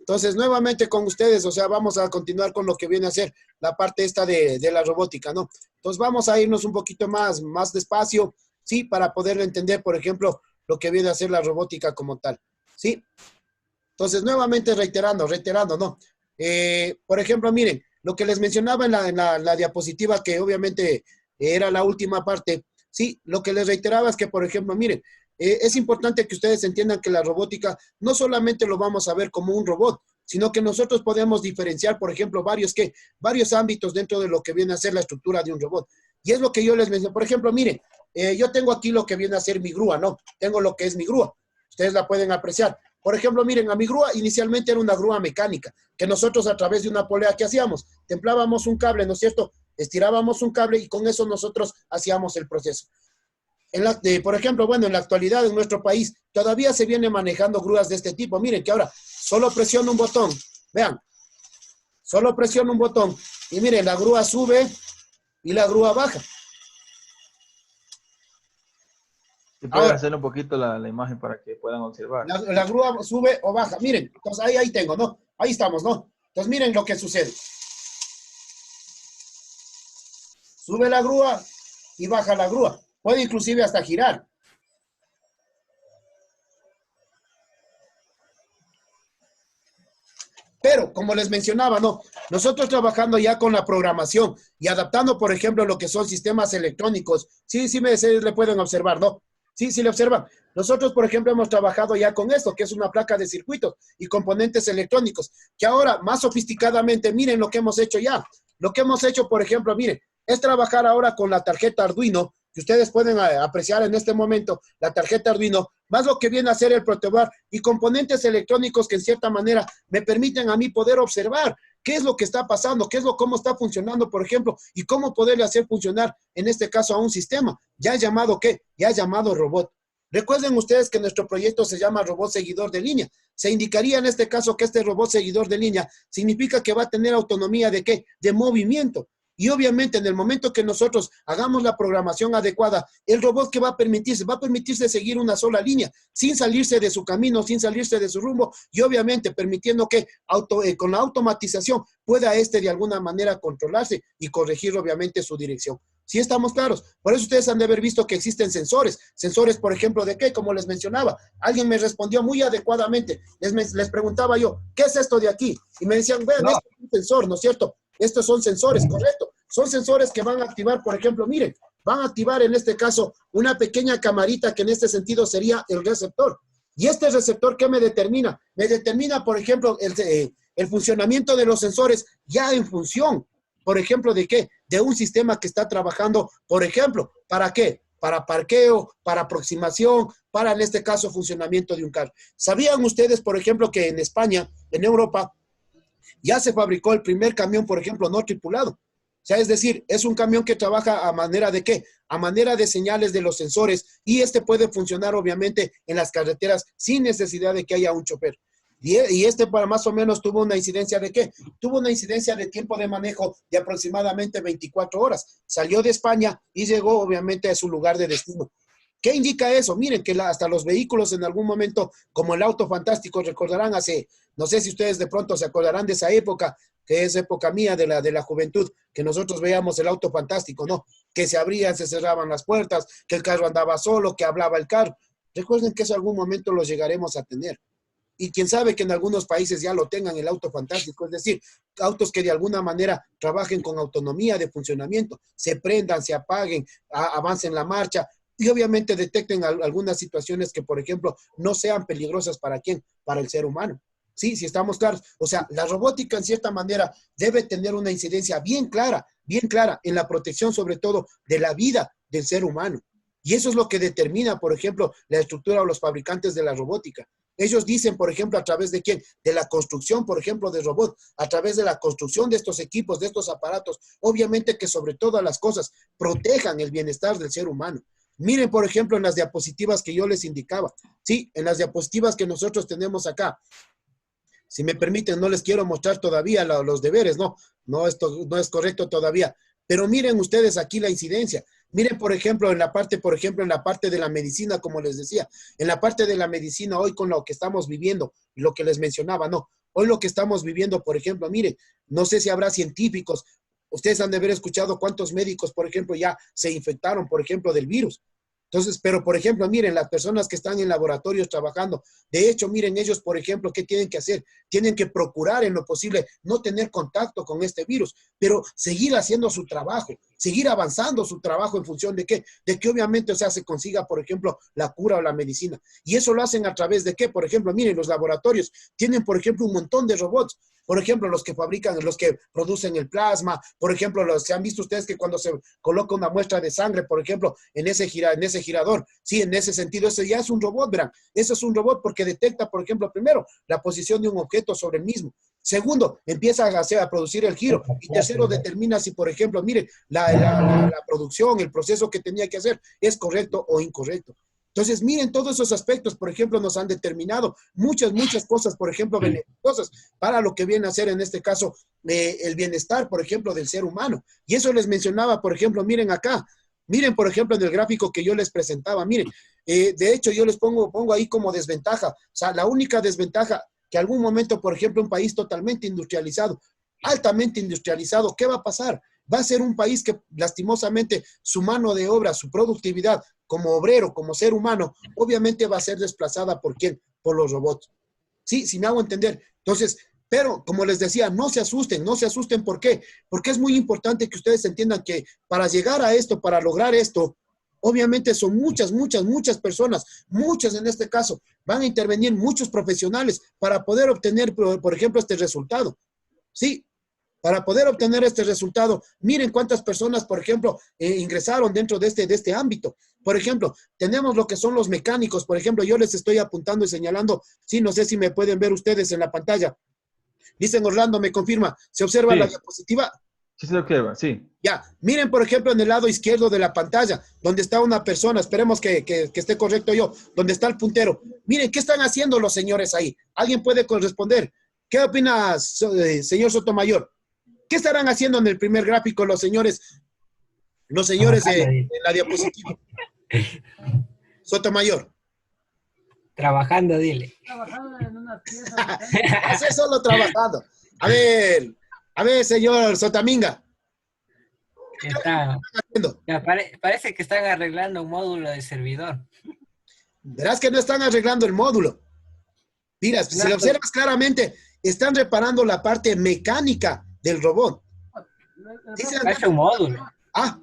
Entonces, nuevamente con ustedes, o sea, vamos a continuar con lo que viene a ser la parte esta de la robótica, ¿no? Entonces, vamos a irnos un poquito más despacio, ¿sí? Para poder entender, por ejemplo, lo que viene a ser la robótica como tal, ¿sí? Entonces, nuevamente reiterando, ¿no? Por ejemplo, miren, lo que les mencionaba en la diapositiva, que obviamente era la última parte, sí, lo que les reiteraba es que, por ejemplo, miren, es importante que ustedes entiendan que la robótica no solamente lo vamos a ver como un robot, sino que nosotros podemos diferenciar, por ejemplo, varios ámbitos dentro de lo que viene a ser la estructura de un robot. Y es lo que yo les menciono. Por ejemplo, miren, yo tengo aquí lo que viene a ser mi grúa, ¿no? Tengo lo que es mi grúa. Ustedes la pueden apreciar. Por ejemplo, miren, a mi grúa inicialmente era una grúa mecánica, que nosotros a través de una polea, ¿qué hacíamos? Templábamos un cable, ¿no es cierto? Estirábamos un cable y con eso nosotros hacíamos el proceso. Por ejemplo, bueno, en la actualidad en nuestro país todavía se viene manejando grúas de este tipo. Miren que ahora solo presiono un botón, vean, solo presiono un botón y miren, la grúa sube y la grúa baja. Si pueden hacer un poquito la imagen para que puedan observar. La grúa sube o baja. Miren, entonces ahí tengo, ¿no? Ahí estamos, ¿no? Entonces miren lo que sucede. Sube la grúa y baja la grúa. Puede inclusive hasta girar. Pero, como les mencionaba, no, nosotros trabajando ya con la programación y adaptando, por ejemplo, lo que son sistemas electrónicos, sí le pueden observar, ¿no? Sí le observan. Nosotros, por ejemplo, hemos trabajado ya con esto, que es una placa de circuitos y componentes electrónicos, que ahora, más sofisticadamente, miren lo que hemos hecho ya. Lo que hemos hecho, por ejemplo, miren, es trabajar ahora con la tarjeta Arduino, que ustedes pueden apreciar en este momento, la tarjeta Arduino, más lo que viene a ser el protoboard y componentes electrónicos que en cierta manera me permiten a mí poder observar qué es lo que está pasando, cómo está funcionando, por ejemplo, y cómo poderle hacer funcionar, en este caso, a un sistema. Ya llamado, ¿qué? Ya llamado robot. Recuerden ustedes que nuestro proyecto se llama robot seguidor de línea. Se indicaría en este caso que este robot seguidor de línea significa que va a tener autonomía ¿de qué? De movimiento. Y obviamente en el momento que nosotros hagamos la programación adecuada, el robot que va a permitirse seguir una sola línea, sin salirse de su camino, sin salirse de su rumbo, y obviamente permitiendo que con la automatización pueda de alguna manera controlarse y corregir obviamente su dirección. ¿Sí estamos claros? Por eso ustedes han de haber visto que existen sensores. Sensores, por ejemplo, ¿de qué? Como les mencionaba. Alguien me respondió muy adecuadamente. Les preguntaba yo, ¿qué es esto de aquí? Y me decían, vean, esto es un sensor, ¿no es cierto? Estos son sensores, correcto. Son sensores que van a activar, por ejemplo, miren, van a activar en este caso una pequeña camarita que en este sentido sería el receptor. ¿Y este receptor qué me determina? Me determina, por ejemplo, el funcionamiento de los sensores ya en función, por ejemplo, ¿de qué? De un sistema que está trabajando, por ejemplo, ¿para qué? Para parqueo, para aproximación, para, en este caso, funcionamiento de un carro. ¿Sabían ustedes, por ejemplo, que en España, en Europa, ya se fabricó el primer camión, por ejemplo, no tripulado? O sea, es decir, es un camión que trabaja a manera de ¿qué? A manera de señales de los sensores y puede funcionar obviamente en las carreteras sin necesidad de que haya un chofer. Y para más o menos tuvo una incidencia de ¿qué? Tuvo una incidencia de tiempo de manejo de aproximadamente 24 horas. Salió de España y llegó obviamente a su lugar de destino. ¿Qué indica eso? Miren que hasta los vehículos en algún momento, como el auto fantástico, recordarán no sé si ustedes de pronto se acordarán de esa época, que es época mía de la juventud, que nosotros veíamos el auto fantástico, ¿no? Que se abrían, se cerraban las puertas, que el carro andaba solo, que hablaba el carro. Recuerden que eso en algún momento lo llegaremos a tener. Y quién sabe que en algunos países ya lo tengan el auto fantástico, es decir, autos que de alguna manera trabajen con autonomía de funcionamiento, se prendan, se apaguen, avancen la marcha y obviamente detecten algunas situaciones que, por ejemplo, no sean peligrosas para quién, para el ser humano. Sí, si estamos claros. O sea, la robótica en cierta manera debe tener una incidencia bien clara en la protección sobre todo de la vida del ser humano. Y eso es lo que determina, por ejemplo, la estructura o los fabricantes de la robótica. Ellos dicen, por ejemplo, a través de quién, de la construcción, por ejemplo, de robots, a través de la construcción de estos equipos, de estos aparatos, obviamente que sobre todas las cosas protejan el bienestar del ser humano. Miren, por ejemplo, en las diapositivas que yo les indicaba, sí, en las diapositivas que nosotros tenemos acá. Si me permiten, no les quiero mostrar todavía los deberes, no, esto no es correcto todavía. Pero miren ustedes aquí la incidencia. Miren, por ejemplo, en la parte de la medicina, como les decía, en la parte de la medicina hoy con lo que estamos viviendo, lo que les mencionaba, Hoy lo que estamos viviendo, por ejemplo, miren, no sé si habrá científicos, ustedes han de haber escuchado cuántos médicos, por ejemplo, ya se infectaron, por ejemplo, del virus. Entonces, pero por ejemplo, miren, las personas que están en laboratorios trabajando, de hecho, miren, ellos, por ejemplo, ¿qué tienen que hacer? Tienen que procurar en lo posible no tener contacto con este virus, pero seguir haciendo su trabajo, seguir avanzando su trabajo en función de qué? De que obviamente, o sea, se consiga, por ejemplo, la cura o la medicina. Y eso lo hacen a través de qué? Por ejemplo, miren, los laboratorios tienen, por ejemplo, un montón de robots. Por ejemplo, los que fabrican, los que producen el plasma, por ejemplo, se han visto ustedes que cuando se coloca una muestra de sangre, por ejemplo, en ese girador, sí, en ese sentido, ese ya es un robot, verán, eso es un robot porque detecta, por ejemplo, primero, la posición de un objeto sobre el mismo. Segundo, empieza a producir el giro. Y tercero, determina si, por ejemplo, mire, la producción, el proceso que tenía que hacer es correcto o incorrecto. Entonces, miren, todos esos aspectos, por ejemplo, nos han determinado muchas cosas, por ejemplo, beneficiosas para lo que viene a ser, en este caso, el bienestar, por ejemplo, del ser humano. Y eso les mencionaba, por ejemplo, miren acá, miren, por ejemplo, en el gráfico que yo les presentaba, miren, de hecho, yo les pongo ahí como desventaja, o sea, la única desventaja que algún momento, por ejemplo, un país totalmente industrializado, altamente industrializado, ¿qué va a pasar? Va a ser un país que lastimosamente su mano de obra, su productividad como obrero, como ser humano, obviamente va a ser desplazada ¿por quién? Por los robots. Sí, si me hago entender. Entonces, pero como les decía, no se asusten, no se asusten. ¿Por qué? Porque es muy importante que ustedes entiendan que para llegar a esto, para lograr esto, obviamente son muchas personas, muchas en este caso, van a intervenir muchos profesionales para poder obtener, por ejemplo, este resultado. Sí, para poder obtener este resultado, miren cuántas personas, por ejemplo, ingresaron dentro de este ámbito. Por ejemplo, tenemos lo que son los mecánicos. Por ejemplo, yo les estoy apuntando y señalando, sí, no sé si me pueden ver ustedes en la pantalla. Dicen Orlando, me confirma, ¿se observa Sí, la diapositiva? sí se observa, sí. Ya, miren, por ejemplo, en el lado izquierdo de la pantalla, donde está una persona, esperemos que esté correcto yo, donde está el puntero. Miren, ¿qué están haciendo los señores ahí? ¿Alguien puede corresponder? ¿Qué opinas, señor Sotomayor? ¿Qué estarán haciendo en el primer gráfico los señores de la diapositiva? Sotomayor. Trabajando, dile. Trabajando en unas piezas. Hace solo trabajando. A ver, señor Sotaminga. Está, Haciendo? parece que están arreglando un módulo de servidor. Verás que no están arreglando el módulo. Mira, si lo observas claramente, están reparando la parte mecánica del robot. Parece un módulo. Ah,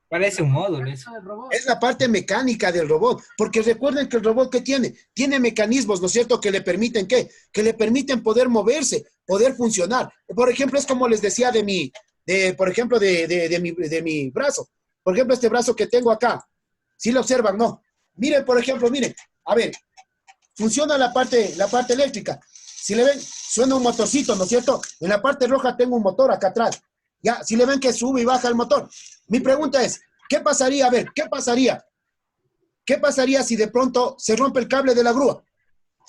Parece un módulo eso. es la parte mecánica del robot, porque recuerden que el robot ¿qué tiene? Tiene mecanismos, ¿no es cierto?, que le permiten ¿qué? Que le permiten poder moverse, poder funcionar. Por ejemplo, es como les decía de mi brazo. Por ejemplo, este brazo que tengo acá. ¿Sí lo observan? No. Miren, por ejemplo, miren. A ver, funciona la parte eléctrica. Si le ven, suena un motorcito, ¿no es cierto? En la parte roja tengo un motor acá atrás. Ya, si le ven que sube y baja el motor. Mi pregunta es, ¿qué pasaría? A ver, ¿qué pasaría? ¿Qué pasaría si de pronto se rompe el cable de la grúa?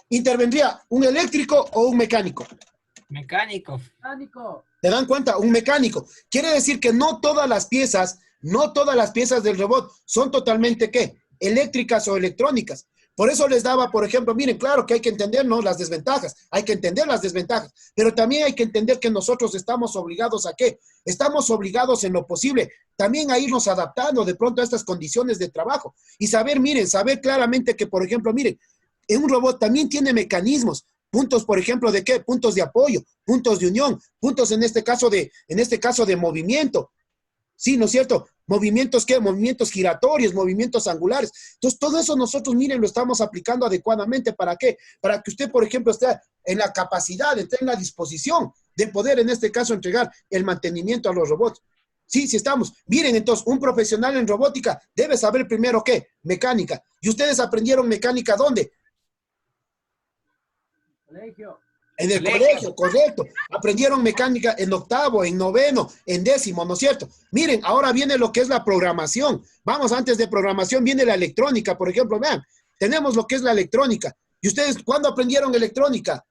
¿Intervendría un eléctrico o un mecánico? Mecánico. ¿Te dan cuenta? Un mecánico. Quiere decir que no todas las piezas del robot son totalmente, ¿qué? Eléctricas o electrónicas. Por eso les daba, por ejemplo, miren, claro que hay que entender, ¿no?, las desventajas, hay que entender las desventajas, pero también hay que entender que nosotros estamos obligados ¿a qué? Estamos obligados en lo posible también a irnos adaptando de pronto a estas condiciones de trabajo y saber, miren, saber claramente que, por ejemplo, miren, un robot también tiene mecanismos, puntos, por ejemplo, ¿de qué? Puntos de apoyo, puntos de unión, puntos en este caso de movimiento. Sí, ¿no es cierto? Movimientos, ¿qué? Movimientos giratorios, movimientos angulares. Entonces, todo eso nosotros, miren, lo estamos aplicando adecuadamente. ¿Para qué? Para que usted, por ejemplo, esté en la capacidad, esté en la disposición de poder, en este caso, entregar el mantenimiento a los robots. Sí, sí estamos. Miren, entonces, un profesional en robótica debe saber primero, ¿qué? Mecánica. ¿Y ustedes aprendieron mecánica dónde? Colegio. En el colegio, correcto. Aprendieron mecánica en octavo, en noveno, en décimo, ¿no es cierto? Miren, ahora viene lo que es la programación. Vamos, antes de programación viene la electrónica, por ejemplo, vean. Tenemos lo que es la electrónica. ¿Y ustedes cuándo aprendieron electrónica?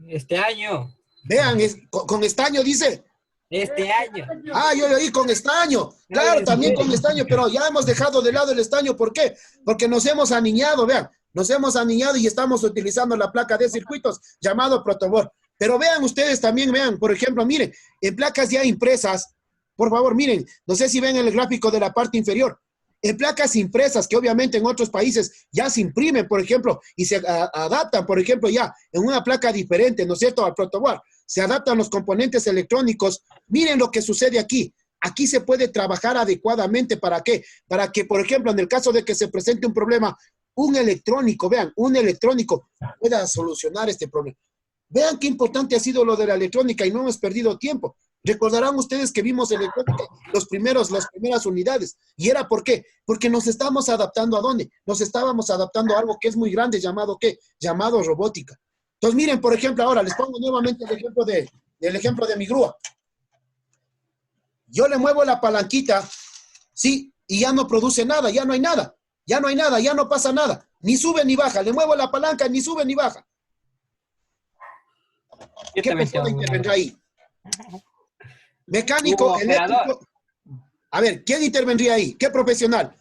Este año. Vean, con estaño dice. Este año. Ah, yo oí con estaño. Claro, también con estaño, pero ya hemos dejado de lado el estaño. ¿Por qué? Porque nos hemos aniñado, vean. Nos hemos aniñado y estamos utilizando la placa de circuitos llamado protoboard. Pero vean ustedes también, vean, por ejemplo, miren, en placas ya impresas, por favor, miren, no sé si ven el gráfico de la parte inferior, en placas impresas que obviamente en otros países ya se imprimen, por ejemplo, y se adaptan, por ejemplo, ya en una placa diferente, ¿no es cierto?, al protoboard, se adaptan los componentes electrónicos. Miren lo que sucede aquí. Aquí se puede trabajar adecuadamente. ¿Para qué? Para que, por ejemplo, en el caso de que se presente un problema, un electrónico, vean, un electrónico pueda solucionar este problema. Vean qué importante ha sido lo de la electrónica y no hemos perdido tiempo. Recordarán ustedes que vimos electrónica, las primeras unidades. ¿Y era por qué? Porque nos estamos adaptando ¿a dónde? Nos estábamos adaptando a algo que es muy grande, llamado ¿qué? Llamado robótica. Entonces, miren, por ejemplo, ahora les pongo nuevamente el ejemplo de mi grúa. Yo le muevo la palanquita, sí, y ya no produce nada, ya no hay nada, ya no hay nada, ya no pasa nada, ni sube ni baja, le muevo la palanca, ni sube ni baja. ¿Qué persona intervendrá ahí? Mecánico, eléctrico. A ver, ¿quién intervendría ahí? ¿Qué profesional?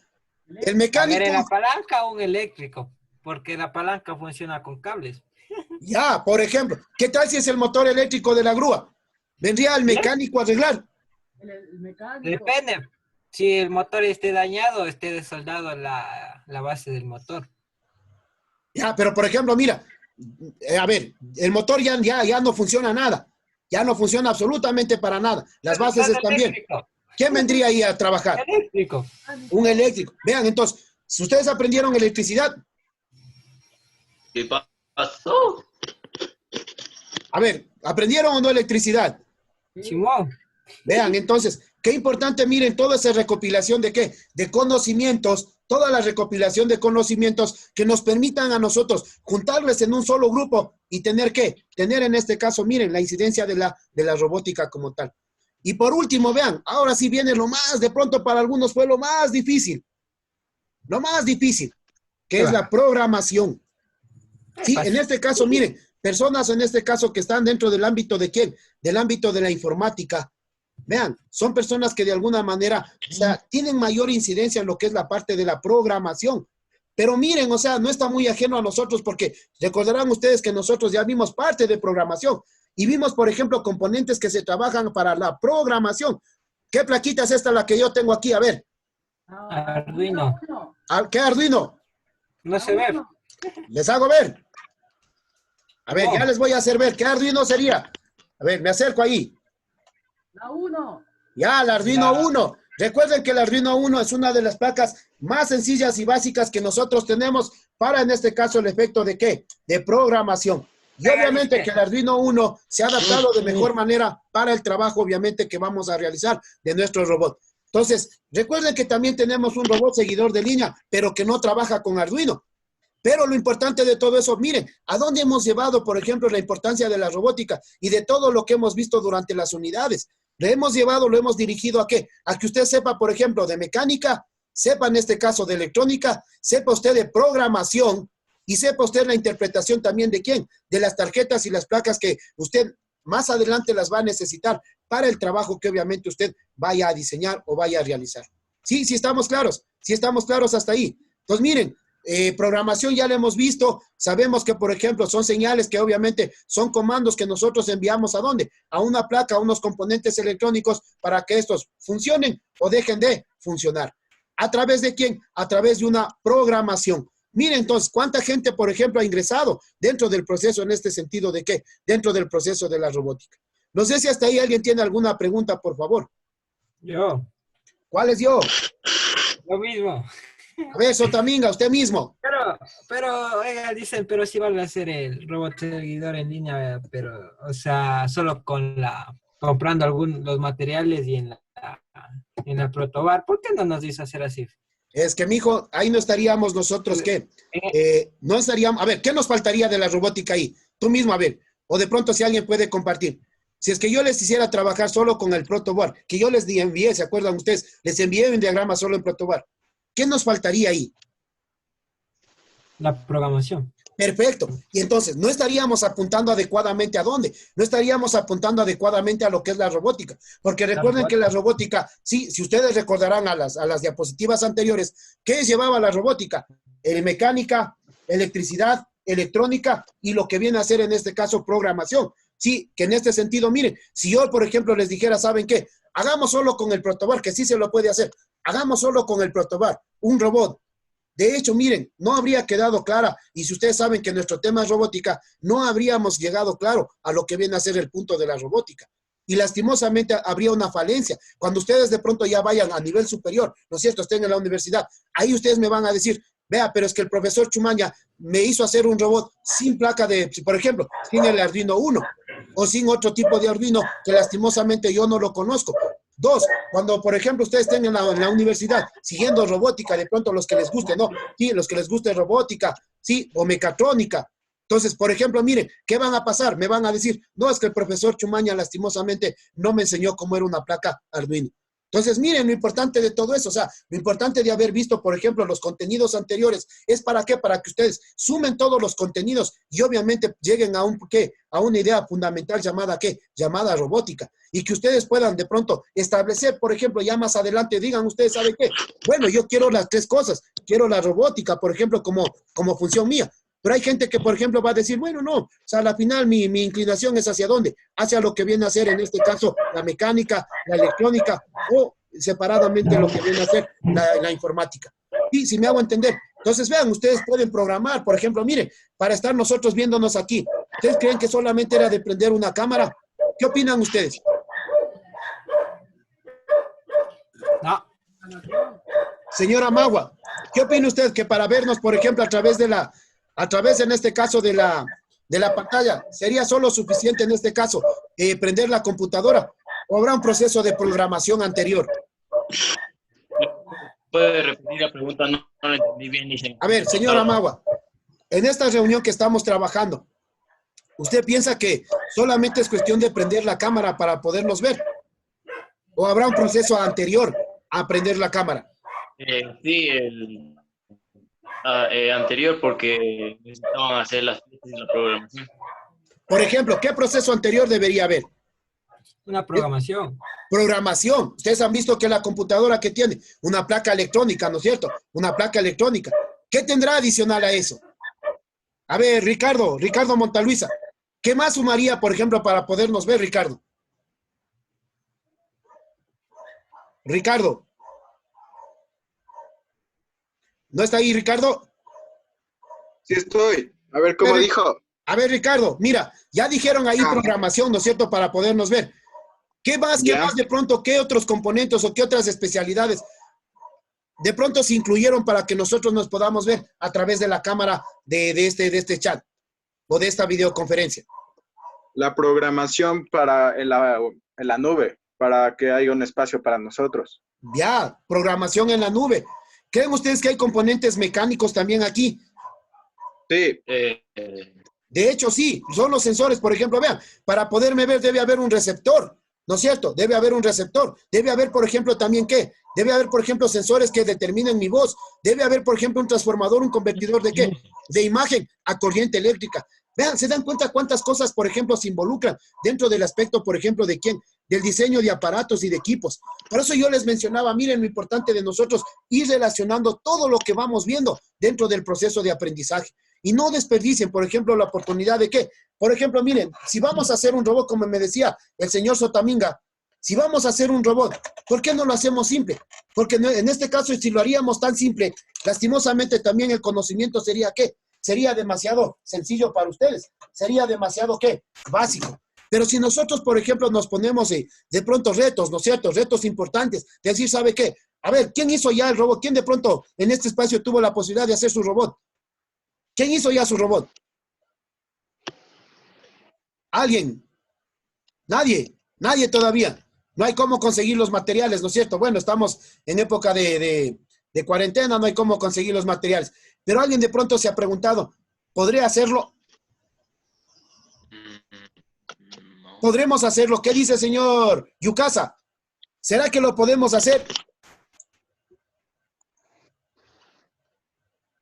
El mecánico. A ver, ¿en la palanca o un eléctrico? Porque la palanca funciona con cables. Ya, por ejemplo, ¿qué tal si es el motor eléctrico de la grúa? ¿Vendría el mecánico a arreglar? El mecánico. Depende. Si el motor esté dañado, esté desoldado la base del motor. Ya, pero por ejemplo, mira, a ver, el motor ya no funciona nada. Ya no funciona absolutamente para nada. Las bases están bien. ¿Quién vendría ahí a trabajar? Eléctrico. Un eléctrico. Vean, entonces, si ustedes aprendieron electricidad. ¿Qué pasó? A ver, ¿aprendieron o no electricidad? Simón. Vean, entonces, qué importante, miren, toda esa recopilación de qué, de conocimientos, toda la recopilación de conocimientos que nos permitan a nosotros juntarles en un solo grupo y tener qué, tener en este caso, miren, la incidencia de la robótica como tal. Y por último, vean, ahora sí viene lo más, de pronto para algunos fue lo más difícil, que es la programación. Sí, en este caso, miren, personas en este caso que están dentro del ámbito de ¿quién? Del ámbito de la informática. Vean, son personas que de alguna manera, o sea, tienen mayor incidencia en lo que es la parte de la programación. Pero miren, o sea, no está muy ajeno a nosotros porque recordarán ustedes que nosotros ya vimos parte de programación y vimos, por ejemplo, componentes que se trabajan para la programación. ¿Qué plaquita es esta la que yo tengo aquí? A ver. Arduino. ¿Qué Arduino? No se ve. Les hago ver. A ver, ya les voy a hacer ver. ¿Qué Arduino sería? A ver, me acerco ahí. La 1. Ya, el Arduino 1. Recuerden que el Arduino 1 es una de las placas más sencillas y básicas que nosotros tenemos para, en este caso, el efecto de ¿qué? De programación. Y obviamente que el Arduino 1 se ha adaptado de mejor manera para el trabajo, obviamente, que vamos a realizar de nuestro robot. Entonces, recuerden que también tenemos un robot seguidor de línea, pero que no trabaja con Arduino. Pero lo importante de todo eso, miren, ¿a dónde hemos llevado, por ejemplo, la importancia de la robótica y de todo lo que hemos visto durante las unidades? Le hemos llevado, lo hemos dirigido ¿a qué? A que usted sepa, por ejemplo, de mecánica, sepa en este caso de electrónica, sepa usted de programación y sepa usted la interpretación también de quién, de las tarjetas y las placas que usted más adelante las va a necesitar para el trabajo que obviamente usted vaya a diseñar o vaya a realizar. Sí, sí estamos claros hasta ahí. Entonces, miren, programación ya la hemos visto, sabemos que por ejemplo son señales que obviamente son comandos que nosotros enviamos ¿a dónde? A una placa, a unos componentes electrónicos para que estos funcionen o dejen de funcionar. ¿A través de quién? A través de una programación. Miren entonces, ¿cuánta gente por ejemplo ha ingresado dentro del proceso en este sentido de qué? Dentro del proceso de la robótica. No sé si hasta ahí alguien tiene alguna pregunta, por favor. Yo. ¿Cuál es yo? Lo mismo. A ver, Sotaminga, usted mismo. Pero, oiga, dicen, pero sí vale hacer el robot seguidor en línea, pero, o sea, solo comprando los materiales y en la protobar. ¿Por qué no nos dice hacer así? Es que, mijo, ahí no estaríamos nosotros, ¿qué? No estaríamos, a ver, ¿qué nos faltaría de la robótica ahí? Tú mismo, a ver, o de pronto si alguien puede compartir. Si es que yo les hiciera trabajar solo con el protoboard, que yo les envié, ¿se acuerdan ustedes? Les envié un diagrama solo en protoboard. ¿Qué nos faltaría ahí? La programación. Perfecto. Y entonces, no estaríamos apuntando adecuadamente ¿a dónde? No estaríamos apuntando adecuadamente a lo que es la robótica. Porque recuerden que la robótica, sí, si ustedes recordarán a las diapositivas anteriores, ¿qué llevaba la robótica? Mecánica, electricidad, electrónica y lo que viene a ser en este caso programación. Sí, que en este sentido, miren, si yo, por ejemplo, les dijera, ¿saben qué? Hagamos solo con el protobar, que sí se lo puede hacer. Hagamos solo con el protobar, un robot. De hecho, miren, no habría quedado clara, y si ustedes saben que nuestro tema es robótica, no habríamos llegado claro a lo que viene a ser el punto de la robótica. Y lastimosamente habría una falencia. Cuando ustedes de pronto ya vayan a nivel superior, ¿no es cierto?, estén en la universidad, ahí ustedes me van a decir, vea, pero es que el profesor Chumaña me hizo hacer un robot sin placa de, por ejemplo, sin el Arduino 1 o sin otro tipo de Arduino que lastimosamente yo no lo conozco. Dos, cuando, por ejemplo, ustedes estén en la universidad siguiendo robótica, de pronto los que les guste, ¿no? Sí, los que les guste robótica, sí, o mecatrónica. Entonces, por ejemplo, miren, ¿qué van a pasar? Me van a decir, no, es que el profesor Chumaña lastimosamente no me enseñó cómo era una placa Arduino. Entonces, miren, lo importante de todo eso, o sea, lo importante de haber visto, por ejemplo, los contenidos anteriores, ¿es para qué? Para que ustedes sumen todos los contenidos y obviamente lleguen a ¿qué? A una idea fundamental llamada, ¿qué? Llamada robótica. Y que ustedes puedan de pronto establecer, por ejemplo, ya más adelante, digan ustedes, ¿saben qué? Bueno, yo quiero las tres cosas. Quiero la robótica, por ejemplo, como función mía. Pero hay gente que, por ejemplo, va a decir, bueno, no, o sea, al final mi inclinación es hacia dónde, hacia lo que viene a ser, en este caso, la mecánica, la electrónica, o separadamente lo que viene a ser la informática. Y si me hago entender, entonces vean, ustedes pueden programar, por ejemplo, miren, para estar nosotros viéndonos aquí, ¿ustedes creen que solamente era de prender una cámara? ¿Qué opinan ustedes? No, Señora Magua, ¿qué opina usted que para vernos, por ejemplo, a través en este caso de la pantalla, sería solo suficiente en este caso prender la computadora o habrá un proceso de programación anterior? ¿Puede repetir la pregunta? No, no la entendí bien. A ver, señora Magua, en esta reunión que estamos trabajando, ¿usted piensa que solamente es cuestión de prender la cámara para podernos ver? ¿O habrá un proceso anterior a prender la cámara? Sí, el anterior porque necesitaban hacer las piezas y la programación. Por ejemplo, ¿qué proceso anterior debería haber? una programación. Programación. Ustedes han visto que la computadora que tiene una placa electrónica, ¿no es cierto? Una placa electrónica. ¿Qué tendrá adicional a eso? A ver, Ricardo Montaluisa, ¿qué más sumaría, por ejemplo, para podernos ver, Ricardo? Ricardo. ¿No está ahí, Ricardo? Sí estoy. A ver, ¿cómo dijo? A ver, Ricardo, mira, ya dijeron ahí Ah. programación, ¿no es cierto?, para podernos ver. ¿Qué más Ya. de pronto, qué otros componentes o qué otras especialidades de pronto se incluyeron para que nosotros nos podamos ver a través de la cámara de este chat o de esta videoconferencia? La programación en la nube, para que haya un espacio para nosotros. Ya, programación en la nube. ¿Creen ustedes que hay componentes mecánicos también aquí? Sí, De hecho, sí, son los sensores, por ejemplo, vean, para poderme ver debe haber un receptor, ¿no es cierto? Debe haber un receptor. Debe haber, por ejemplo, también, ¿qué? Debe haber, por ejemplo, sensores que determinen mi voz. Debe haber, por ejemplo, un transformador, un convertidor de ¿qué? De imagen a corriente eléctrica. Vean, ¿se dan cuenta cuántas cosas, por ejemplo, se involucran dentro del aspecto, por ejemplo, de quién? Del diseño de aparatos y de equipos. Por eso yo les mencionaba, miren lo importante de nosotros ir relacionando todo lo que vamos viendo dentro del proceso de aprendizaje. Y no desperdicien, por ejemplo, la oportunidad de que, por ejemplo, miren, si vamos a hacer un robot, como me decía el señor Sotaminga, si vamos a hacer un robot, ¿por qué no lo hacemos simple? Porque en este caso, si lo haríamos tan simple, lastimosamente también el conocimiento sería ¿qué? Sería demasiado sencillo para ustedes. Sería demasiado ¿qué? Básico. Pero si nosotros, por ejemplo, nos ponemos de pronto retos, ¿no es cierto? Retos importantes. De decir, ¿sabe qué? A ver, ¿quién hizo ya el robot? ¿Quién de pronto en este espacio tuvo la posibilidad de hacer su robot? ¿Quién hizo ya su robot? ¿Alguien? Nadie. Nadie todavía. No hay cómo conseguir los materiales, ¿no es cierto? Bueno, estamos en época de cuarentena, no hay cómo conseguir los materiales. Pero alguien de pronto se ha preguntado, ¿podría hacerlo? no. ¿Podremos hacerlo? ¿Qué dice señor Yukasa? ¿Será que lo podemos hacer?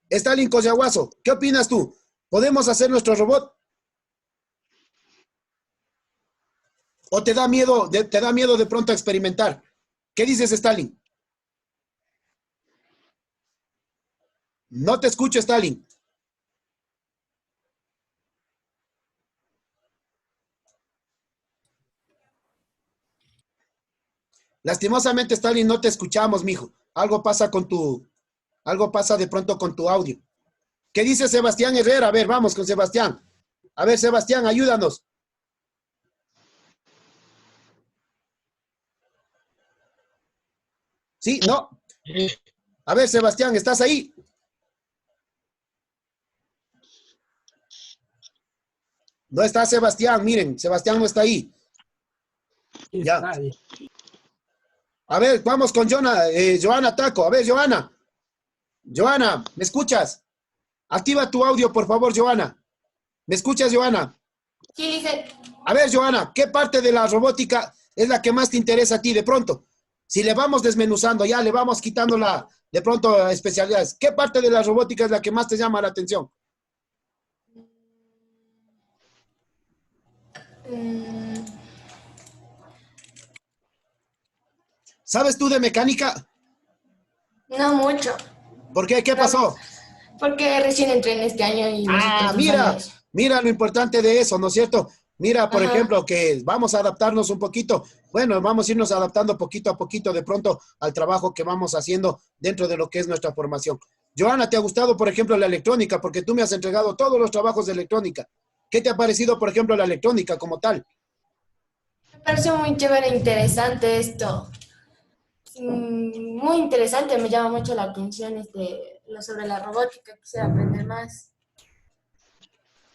Stalin Coyahuaso, ¿qué opinas tú? ¿Podemos hacer nuestro robot? ¿O te da miedo de pronto a experimentar? ¿Qué dices, Stalin? No te escucho, Stalin. Lastimosamente, Stalin, no te escuchamos, mijo. Algo pasa de pronto con tu audio. ¿Qué dice Sebastián Herrera? A ver, vamos con Sebastián. A ver, Sebastián, ayúdanos. ¿Sí? ¿No? A ver, Sebastián, ¿estás ahí? No está Sebastián, miren, Sebastián no está ahí. Ya. A ver, vamos con Joana Taco. A ver, Joana. Joana, ¿me escuchas? Activa tu audio, por favor, Joana. ¿Me escuchas, Joana? Sí, dice. A ver, Joana, ¿qué parte de la robótica es la que más te interesa a ti de pronto? Si le vamos desmenuzando, ya le vamos quitando de pronto especialidades. ¿Qué parte de la robótica es la que más te llama la atención? ¿Sabes tú de mecánica? No mucho. ¿Por qué? ¿Qué pasó? Porque recién entré en este año y mira lo importante de eso, ¿no es cierto? Mira, por ejemplo, que vamos a adaptarnos un poquito, bueno, vamos a irnos adaptando poquito a poquito de pronto al trabajo que vamos haciendo dentro de lo que es nuestra formación. Joana, ¿te ha gustado, por ejemplo, la electrónica? Porque tú me has entregado todos los trabajos de electrónica. ¿Qué te ha parecido, por ejemplo, la electrónica como tal? Me pareció muy chévere e interesante esto. Muy interesante, me llama mucho la atención sobre la robótica, quisiera aprender más.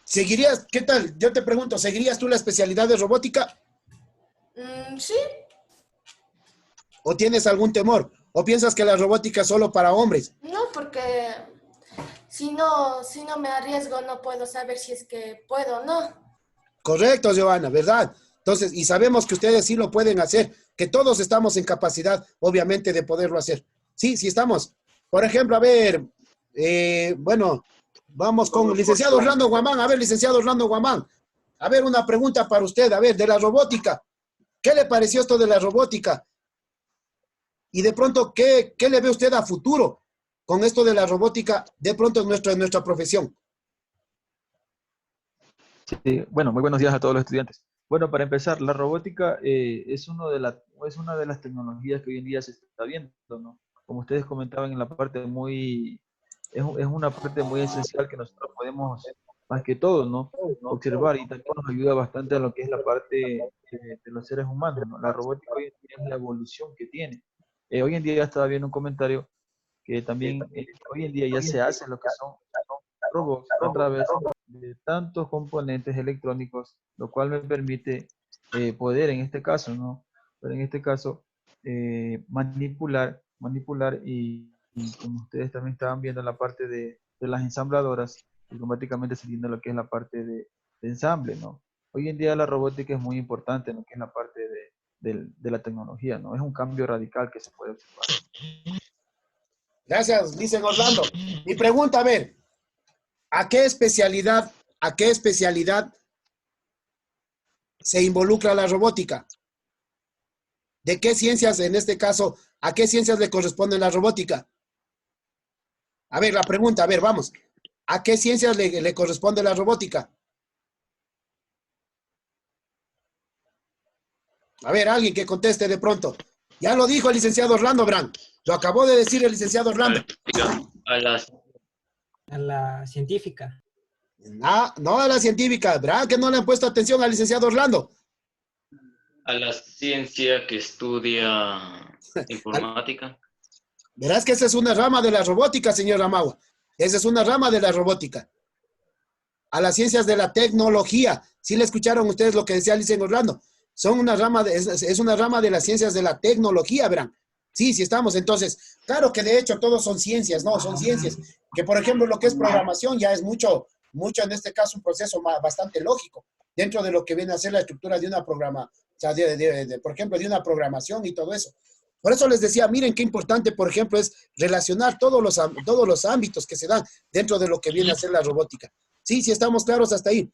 ¿Seguirías, qué tal? Yo te pregunto, ¿seguirías tú la especialidad de robótica? Sí. ¿O tienes algún temor? ¿O piensas que la robótica es solo para hombres? No, porque si no me arriesgo, no puedo saber si es que puedo o no. Correcto, Joana, ¿verdad? Entonces, y sabemos que ustedes sí lo pueden hacer, que todos estamos en capacidad, obviamente, de poderlo hacer. Sí, sí estamos. Por ejemplo, a ver, bueno, vamos con el licenciado Orlando Guamán. A ver, licenciado Orlando Guamán. A ver, una pregunta para usted, a ver, de la robótica. ¿Qué le pareció esto de la robótica? Y de pronto, ¿qué le ve usted a futuro con esto de la robótica, de pronto en nuestra profesión? Sí, bueno, muy buenos días a todos los estudiantes. Bueno, para empezar, la robótica es una de las tecnologías que hoy en día se está viendo, ¿no? Como ustedes comentaban en la parte es una parte muy esencial que nosotros podemos, más que todo, ¿no? Observar, y también nos ayuda bastante a lo que es la parte de los seres humanos, ¿no? La robótica hoy en día es la evolución que tiene. Hoy en día ya estaba viendo un comentario que también hoy en día ya se hacen lo que son robots a través de tantos componentes electrónicos, lo cual me permite poder en este caso, ¿no? Pero en este caso, manipular y como ustedes también estaban viendo la parte de las ensambladoras, automáticamente siguiendo lo que es la parte de ensamble, ¿no? Hoy en día la robótica es muy importante en lo que es la parte de la tecnología, ¿no? Es un cambio radical que se puede observar. Gracias, dicen Orlando. Mi pregunta, a ver, ¿a qué especialidad se involucra la robótica? ¿De qué ciencias, en este caso, a qué ciencias le corresponde la robótica? A ver, la pregunta, a ver, vamos. ¿A qué ciencias le corresponde la robótica? A ver, alguien que conteste de pronto. Ya lo dijo el licenciado Orlando Brand. Lo acabó de decir el licenciado Orlando. A la científica. No a la científica. ¿Verdad que no le han puesto atención al licenciado Orlando? A la ciencia que estudia informática. Verás que esa es una rama de la robótica, señor Amagua. Esa es una rama de la robótica. A las ciencias de la tecnología. ¿Sí le escucharon ustedes lo que decía el licenciado Orlando? Son una rama es una rama de las ciencias de la tecnología, verán. Sí, sí estamos. Entonces, claro que de hecho todos son ciencias, ¿no? Son ciencias. Que por ejemplo lo que es programación ya es mucho en este caso un proceso bastante lógico dentro de lo que viene a ser la estructura de una programa, o sea, por ejemplo, de una programación y todo eso. Por eso les decía, miren qué importante, por ejemplo, es relacionar todos los ámbitos que se dan dentro de lo que viene a ser la robótica. Sí, sí estamos claros hasta ahí.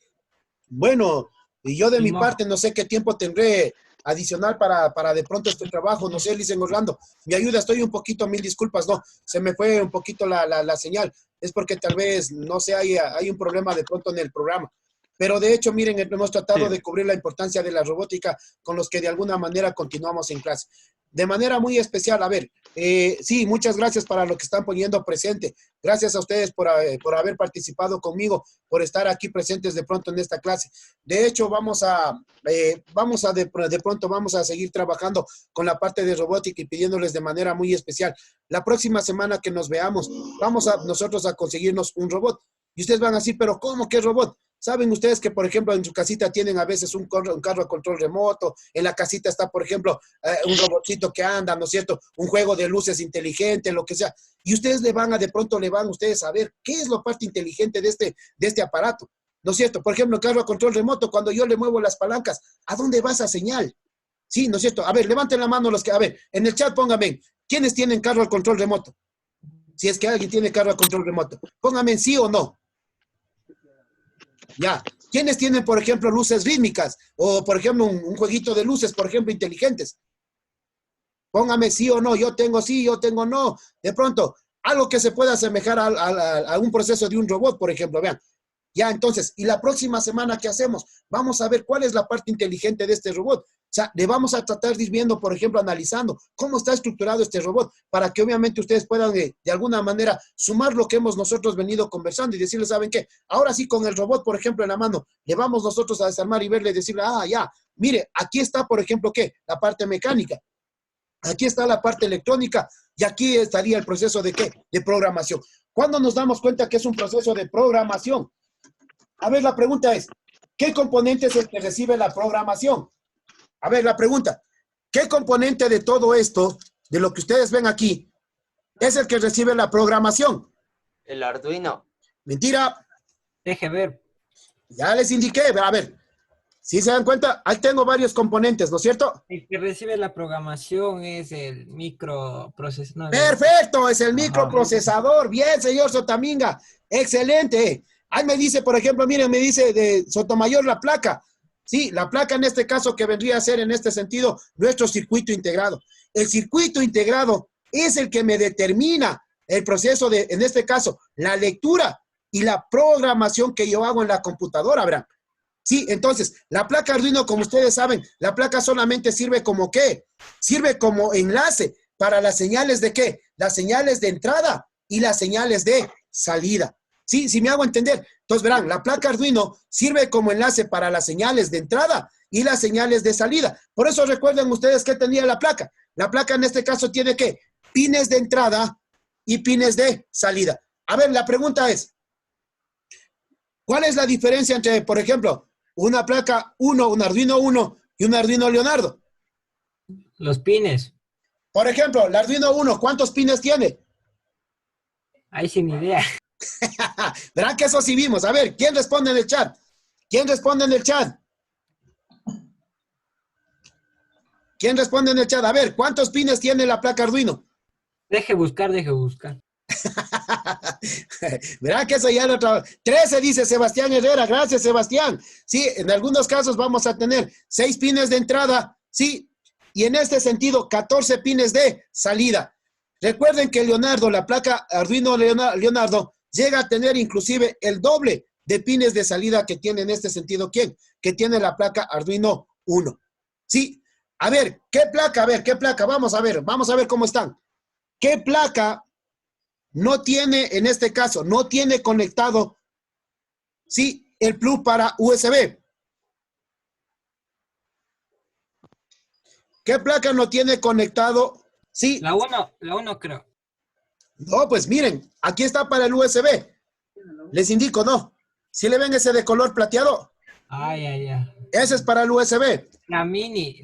Bueno, y yo de mi parte no sé qué tiempo tendré adicional para de pronto este trabajo, no sé, Licen Orlando, me ayuda, estoy un poquito, mil disculpas, no, se me fue un poquito la señal, es porque tal vez, no sé, hay un problema de pronto en el programa, pero de hecho, miren, hemos tratado de cubrir la importancia de la robótica con los que de alguna manera continuamos en clase. de manera muy especial. A ver, sí, muchas gracias para lo que están poniendo presente. Gracias a ustedes por haber participado conmigo, por estar aquí presentes de pronto en esta clase. De hecho, de pronto vamos a seguir trabajando con la parte de robótica y pidiéndoles de manera muy especial. La próxima semana que nos veamos, vamos a nosotros a conseguirnos un robot. Y ustedes van a decir, pero ¿cómo que robot? ¿Saben ustedes que, por ejemplo, en su casita tienen a veces un carro a control remoto? En la casita está, por ejemplo, un robotcito que anda, ¿no es cierto? Un juego de luces inteligente, lo que sea. Y ustedes de pronto le van ustedes a ver qué es la parte inteligente de este aparato, ¿no es cierto? Por ejemplo, el carro a control remoto, cuando yo le muevo las palancas, ¿a dónde va esa señal? Sí, ¿no es cierto? A ver, levanten la mano los que, a ver, en el chat pónganme, ¿quiénes tienen carro a control remoto? Si es que alguien tiene carro a control remoto, pónganme sí o no. Ya. ¿Quiénes tienen, por ejemplo, luces rítmicas? O, por ejemplo, un jueguito de luces, por ejemplo, inteligentes. Póngame sí o no. Yo tengo sí, yo tengo no. De pronto, algo que se pueda asemejar a un proceso de un robot, por ejemplo. Vean. Ya, entonces, ¿y la próxima semana qué hacemos? Vamos a ver cuál es la parte inteligente de este robot. O sea, le vamos a tratar de ir viendo, por ejemplo, analizando cómo está estructurado este robot, para que obviamente ustedes puedan de alguna manera sumar lo que hemos nosotros venido conversando y decirles, ¿saben qué? Ahora sí, con el robot, por ejemplo, en la mano, le vamos nosotros a desarmar y verle, decirle, ya, mire, aquí está, por ejemplo, ¿qué? La parte mecánica. Aquí está la parte electrónica y aquí estaría el proceso de ¿qué? De programación. ¿Cuándo nos damos cuenta que es un proceso de programación? A ver, la pregunta es, ¿qué componente es el que recibe la programación? A ver, la pregunta, ¿qué componente de todo esto, de lo que ustedes ven aquí, es el que recibe la programación? El Arduino. Mentira. Deje ver. Ya les indiqué, a ver, si se dan cuenta, ahí tengo varios componentes, ¿no es cierto? El que recibe la programación es el microprocesador. Perfecto, es el microprocesador. Bien, señor Sotaminga, excelente. Ahí me dice, por ejemplo, miren, me dice de Sotomayor la placa. Sí, la placa en este caso que vendría a ser en este sentido nuestro circuito integrado. El circuito integrado es el que me determina el proceso de, en este caso, la lectura y la programación que yo hago en la computadora, Abraham. Sí, entonces, la placa Arduino, como ustedes saben, la placa solamente sirve como ¿qué? Sirve como enlace para las señales de ¿qué? Las señales de entrada y las señales de salida. Sí, si me hago entender. Entonces, verán, la placa Arduino sirve como enlace para las señales de entrada y las señales de salida. Por eso recuerden ustedes que tenía la placa. La placa en este caso tiene ¿qué? Pines de entrada y pines de salida. A ver, la pregunta es, ¿cuál es la diferencia entre, por ejemplo, una placa 1, un Arduino 1 y un Arduino Leonardo? Los pines. Por ejemplo, el Arduino 1, ¿cuántos pines tiene? Ahí sin idea. Verán que eso sí vimos. A ver, ¿quién responde en el chat? ¿Quién responde en el chat? ¿Quién responde en el chat? A ver, ¿cuántos pines tiene la placa Arduino? Deje buscar, deje buscar. Verán que eso ya lo trabaja. 13 dice Sebastián Herrera. Gracias, Sebastián. Sí, en algunos casos vamos a tener 6 pines de entrada, sí, y en este sentido 14 pines de salida. Recuerden que Leonardo, la placa Arduino Leonardo, llega a tener inclusive el doble de pines de salida que tiene en este sentido, ¿quién? Que tiene la placa Arduino 1. Sí, a ver, ¿qué placa? A ver, ¿qué placa? Vamos a ver cómo están. ¿Qué placa no tiene, en este caso, no tiene conectado, sí, el plug para USB? ¿Qué placa no tiene conectado? Sí. La 1 creo. No, pues miren, aquí está para el USB. Les indico, ¿no? ¿Sí le ven ese de color plateado? Ya. Ese es para el USB. La mini.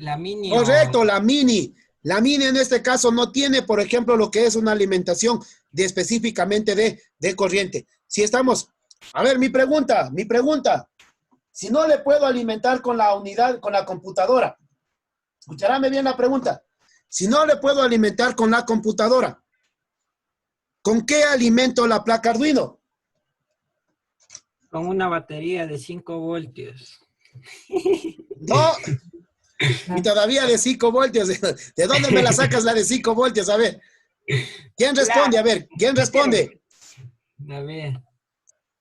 Correcto, la mini. La mini en este caso no tiene, por ejemplo, lo que es una alimentación de específicamente de corriente. Si estamos, a ver, mi pregunta. Si no le puedo alimentar con la unidad, con la computadora, escucharáme bien la pregunta. Si no le puedo alimentar con la computadora, ¿con qué alimento la placa Arduino? Con una batería de 5 voltios. No. Y todavía de 5 voltios. ¿De dónde me la sacas la de 5 voltios? A ver. ¿Quién responde? A ver, ¿quién responde?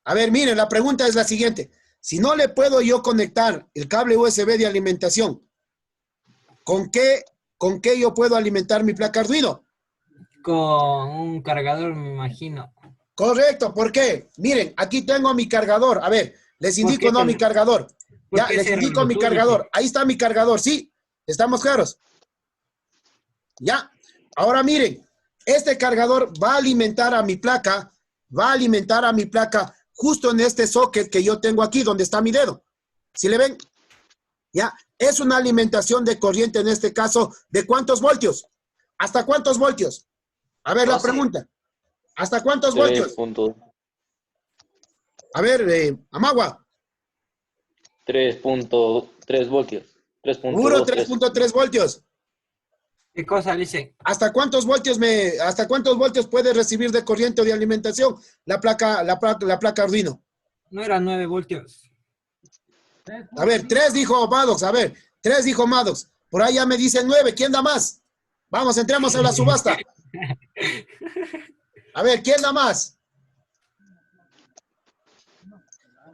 A ver, miren, la pregunta es la siguiente. Si no le puedo yo conectar el cable USB de alimentación, ¿con qué ¿Con qué yo puedo alimentar mi placa Arduino? Con un cargador, me imagino. Correcto, ¿por qué? Miren, aquí tengo mi cargador. A ver, les ¿Por indico, qué no, mi cargador. por Ya, qué les ese indico reloj mi tuyo? cargador. Ahí está mi cargador, ¿sí? ¿Estamos claros? Ya. Ahora miren, este cargador va a alimentar a mi placa, justo en este socket que yo tengo aquí, donde está mi dedo. ¿Sí le ven? Ya. Es una alimentación de corriente, en este caso, ¿de cuántos voltios? ¿Hasta cuántos voltios? A ver, la pregunta. ¿Hasta cuántos voltios? 3.3 A ver, Amagua. voltios. Seguro 3.23. 3.3 voltios. ¿Qué cosa dice? ¿Hasta cuántos voltios puede recibir de corriente o de alimentación la placa Arduino? No era 9 voltios. A ver, 3 dijo Maddox, Por ahí ya me dicen 9, ¿quién da más? Vamos, entremos a la subasta. A ver, ¿quién da más?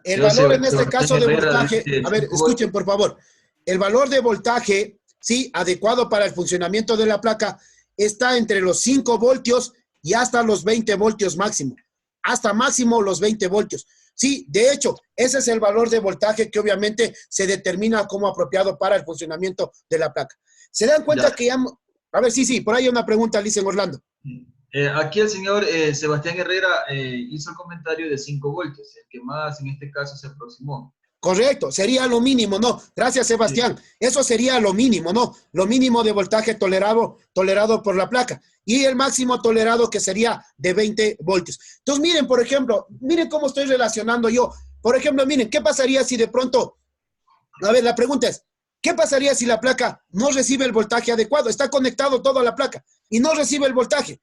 El valor en este caso de voltaje, a ver, escuchen por favor. El valor de voltaje, sí, adecuado para el funcionamiento de la placa, está entre los 5 voltios y hasta los 20 voltios máximo. Hasta máximo los 20 voltios. Sí, de hecho, ese es el valor de voltaje que obviamente se determina como apropiado para el funcionamiento de la placa. ¿Se dan cuenta que ya... A ver, sí, por ahí hay una pregunta, Alice en Orlando. Aquí el señor Sebastián Herrera hizo el comentario de 5 voltios, el que más en este caso se aproximó. Correcto, sería lo mínimo, ¿no? Gracias, Sebastián. Sí. Eso sería lo mínimo, ¿no? Lo mínimo de voltaje tolerado por la placa. Y el máximo tolerado que sería de 20 voltios. Entonces, miren, por ejemplo, miren cómo estoy relacionando yo. Por ejemplo, miren, ¿qué pasaría si de pronto... A ver, la pregunta es, ¿qué pasaría si la placa no recibe el voltaje adecuado? Está conectado todo a la placa y no recibe el voltaje.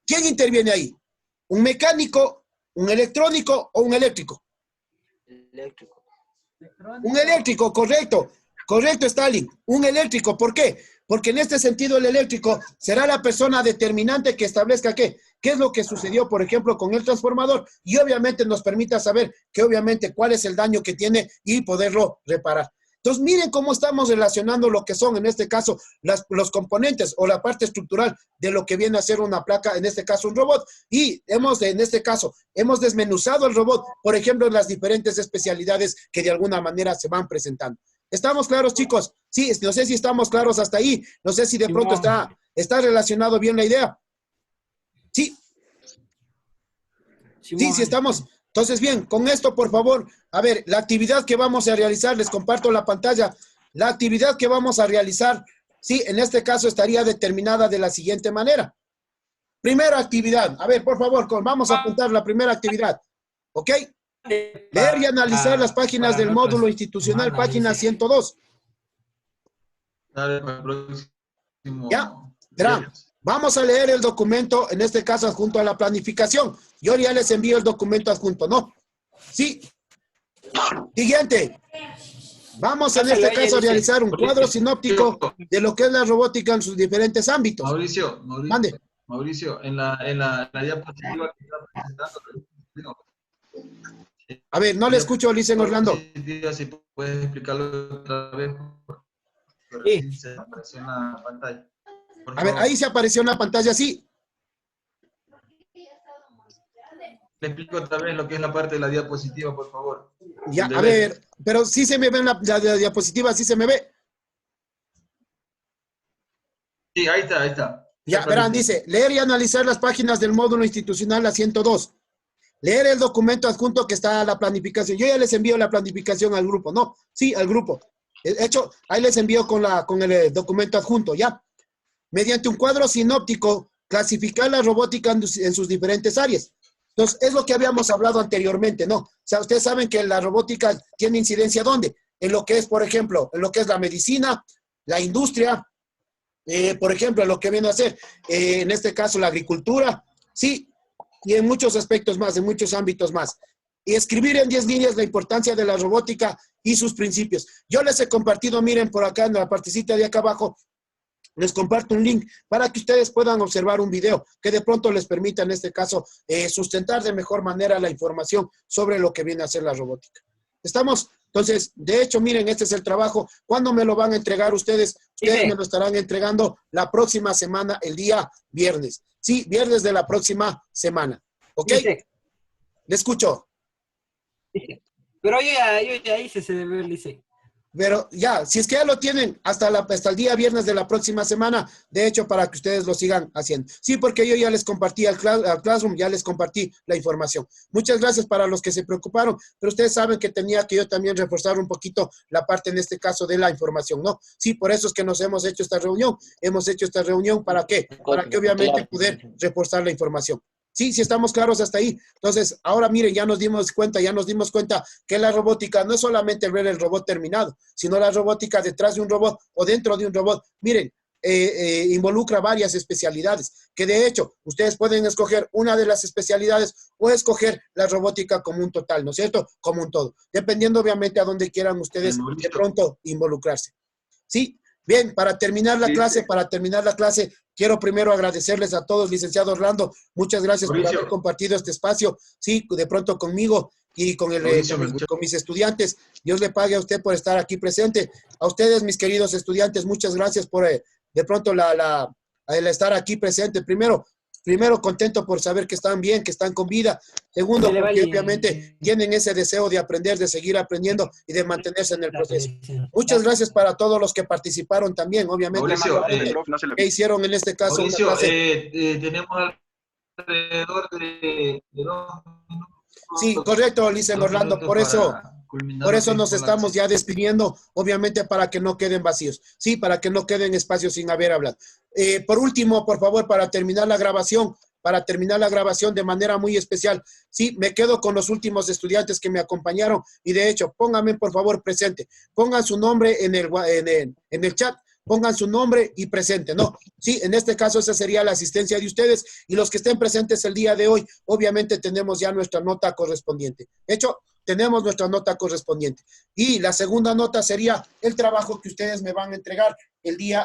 ¿Quién interviene ahí? ¿Un mecánico, un electrónico o un eléctrico? Eléctrico. Un eléctrico, correcto. Correcto, Stalin. Un eléctrico. ¿Por qué? Porque en este sentido el eléctrico será la persona determinante que establezca qué es lo que sucedió, por ejemplo, con el transformador y obviamente nos permita saber que obviamente cuál es el daño que tiene y poderlo reparar. Entonces, miren cómo estamos relacionando lo que son, en este caso, los componentes o la parte estructural de lo que viene a ser una placa, en este caso un robot. Y hemos desmenuzado el robot, por ejemplo, en las diferentes especialidades que de alguna manera se van presentando. ¿Estamos claros, chicos? Sí, no sé si estamos claros hasta ahí. No sé si de pronto está relacionado bien la idea. Sí. Sí, estamos... Entonces, bien, con esto, por favor, a ver, la actividad que vamos a realizar, les comparto la pantalla. La actividad que vamos a realizar, sí, en este caso estaría determinada de la siguiente manera. Primera actividad, a ver, por favor, vamos a apuntar la primera actividad, ¿ok? Leer y analizar las páginas del módulo institucional, página 102. ¿Ya? Verán. Vamos a leer el documento, en este caso adjunto a la planificación. Yo ya les envío el documento adjunto, ¿no? Sí. Siguiente. Vamos en este caso a realizar un cuadro sinóptico de lo que es la robótica en sus diferentes ámbitos. Mauricio, en la diapositiva que está presentando. A ver, no le escucho, Lice en Orlando. Si puedes explicarlo otra vez. Sí. Se apareció en la pantalla. A ver, ahí se apareció en la pantalla, sí. Le explico otra vez lo que es la parte de la diapositiva, por favor. Ya, a ver, pero sí se me ve en la diapositiva, sí se me ve. Sí, ahí está. Ya, verán, dice, leer y analizar las páginas del módulo institucional, la 102. Leer el documento adjunto que está a la planificación. Yo ya les envío la planificación al grupo, ¿no? Sí, al grupo. De hecho, ahí les envío con el documento adjunto, ¿ya? Mediante un cuadro sinóptico, clasificar la robótica en sus diferentes áreas. Entonces, es lo que habíamos hablado anteriormente, ¿no? O sea, ustedes saben que la robótica tiene incidencia ¿dónde? En lo que es, por ejemplo, en lo que es la medicina, la industria, por ejemplo, en lo que viene a ser, en este caso, la agricultura, sí, y en muchos aspectos más, en muchos ámbitos más. Y escribir en 10 líneas la importancia de la robótica y sus principios. Yo les he compartido, miren, por acá en la partecita de acá abajo, les comparto un link para que ustedes puedan observar un video que de pronto les permita, en este caso, sustentar de mejor manera la información sobre lo que viene a ser la robótica. ¿Estamos? Entonces, de hecho, miren, este es el trabajo. ¿Cuándo me lo van a entregar ustedes? Ustedes me lo estarán entregando la próxima semana, el día viernes. Sí, viernes de la próxima semana. ¿Ok? Dice, Le escucho. pero yo ya hice ese deber, dice. Pero ya, si es que ya lo tienen hasta el día viernes de la próxima semana, de hecho, para que ustedes lo sigan haciendo. Sí, porque yo ya les compartí al Classroom, ya les compartí la información. Muchas gracias para los que se preocuparon, pero ustedes saben que tenía que yo también reforzar un poquito la parte, en este caso, de la información, ¿no? Sí, por eso es que nos hemos hecho esta reunión. Hemos hecho esta reunión, ¿para qué? Para que obviamente poder reforzar la información. Sí, sí estamos claros hasta ahí. Entonces, ahora miren, ya nos dimos cuenta que la robótica no es solamente ver el robot terminado, sino la robótica detrás de un robot o dentro de un robot. Miren, involucra varias especialidades, que de hecho, ustedes pueden escoger una de las especialidades o escoger la robótica como un total, ¿no es cierto? Como un todo, dependiendo obviamente a dónde quieran ustedes de pronto involucrarse. Sí. Bien, para terminar la clase, quiero primero agradecerles a todos, licenciado Orlando, muchas gracias por haber compartido este espacio, sí, de pronto conmigo y con mis estudiantes. Dios le pague a usted por estar aquí presente. A ustedes, mis queridos estudiantes, muchas gracias por de pronto el estar aquí presente. Primero, contento por saber que están bien, que están con vida. Segundo, porque obviamente tienen ese deseo de aprender, de seguir aprendiendo y de mantenerse en el proceso. Muchas gracias para todos los que participaron también, obviamente. Mauricio, que hicieron en este caso Mauricio, una clase. tenemos alrededor de 2 minutos. Sí, correcto, Licen Orlando, por eso nos estamos ya despidiendo, obviamente para que no queden vacíos, sí, para que no queden espacios sin haber hablado. Por último, por favor, para terminar la grabación de manera muy especial, sí, me quedo con los últimos estudiantes que me acompañaron y de hecho, pónganme por favor presente, pongan su nombre en el chat. Pongan su nombre y presente, ¿no? Sí, en este caso esa sería la asistencia de ustedes y los que estén presentes el día de hoy, obviamente tenemos ya nuestra nota correspondiente. De hecho, tenemos nuestra nota correspondiente. Y la segunda nota sería el trabajo que ustedes me van a entregar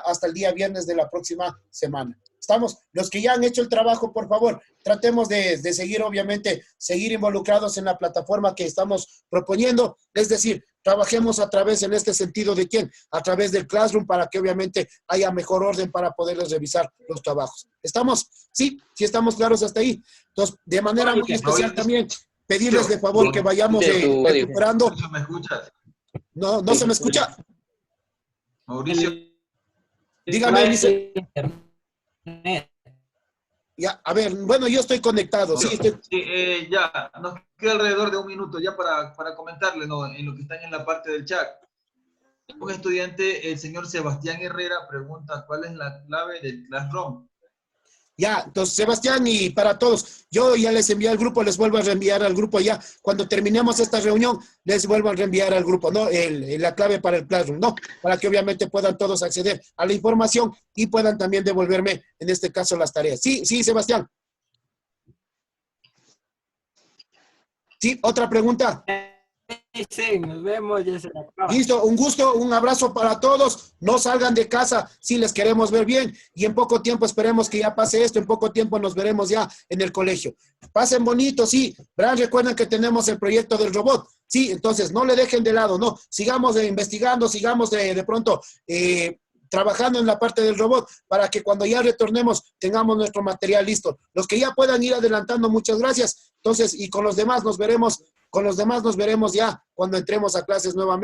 hasta el día viernes de la próxima semana. ¿Estamos? Los que ya han hecho el trabajo, por favor, tratemos de seguir, obviamente, seguir involucrados en la plataforma que estamos proponiendo. Es decir, trabajemos a través, en este sentido, ¿de quién? A través del Classroom para que, obviamente, haya mejor orden para poderles revisar los trabajos. ¿Estamos? Sí, sí estamos claros hasta ahí. Entonces, de manera muy especial también, pedirles de favor que vayamos recuperando. ¿Me escuchas? No se me escucha. Mauricio. Dígame, dice. Ya, a ver, bueno, yo estoy conectado. Sí, ya, nos queda alrededor de 1 minuto ya para comentarle, ¿no? En lo que están en la parte del chat. Un estudiante, el señor Sebastián Herrera, pregunta cuál es la clave del Classroom. Ya, entonces, Sebastián, y para todos, yo ya les envié al grupo, les vuelvo a reenviar al grupo ya. Cuando terminemos esta reunión, les vuelvo a reenviar al grupo, ¿no? La clave para el Classroom, ¿no? Para que obviamente puedan todos acceder a la información y puedan también devolverme, en este caso, las tareas. Sí, Sebastián. Sí, otra pregunta. Sí, nos vemos, ya se acaba. Listo, un gusto, un abrazo para todos. No salgan de casa si les queremos ver bien. Y en poco tiempo esperemos que ya pase esto. En poco tiempo nos veremos ya en el colegio. Pasen bonito, sí. Verán, recuerden que tenemos el proyecto del robot. Sí, entonces no le dejen de lado, no. Sigamos investigando, sigamos de pronto trabajando en la parte del robot para que cuando ya retornemos tengamos nuestro material listo. Los que ya puedan ir adelantando, muchas gracias. Entonces, y con los demás nos veremos ya cuando entremos a clases nuevamente.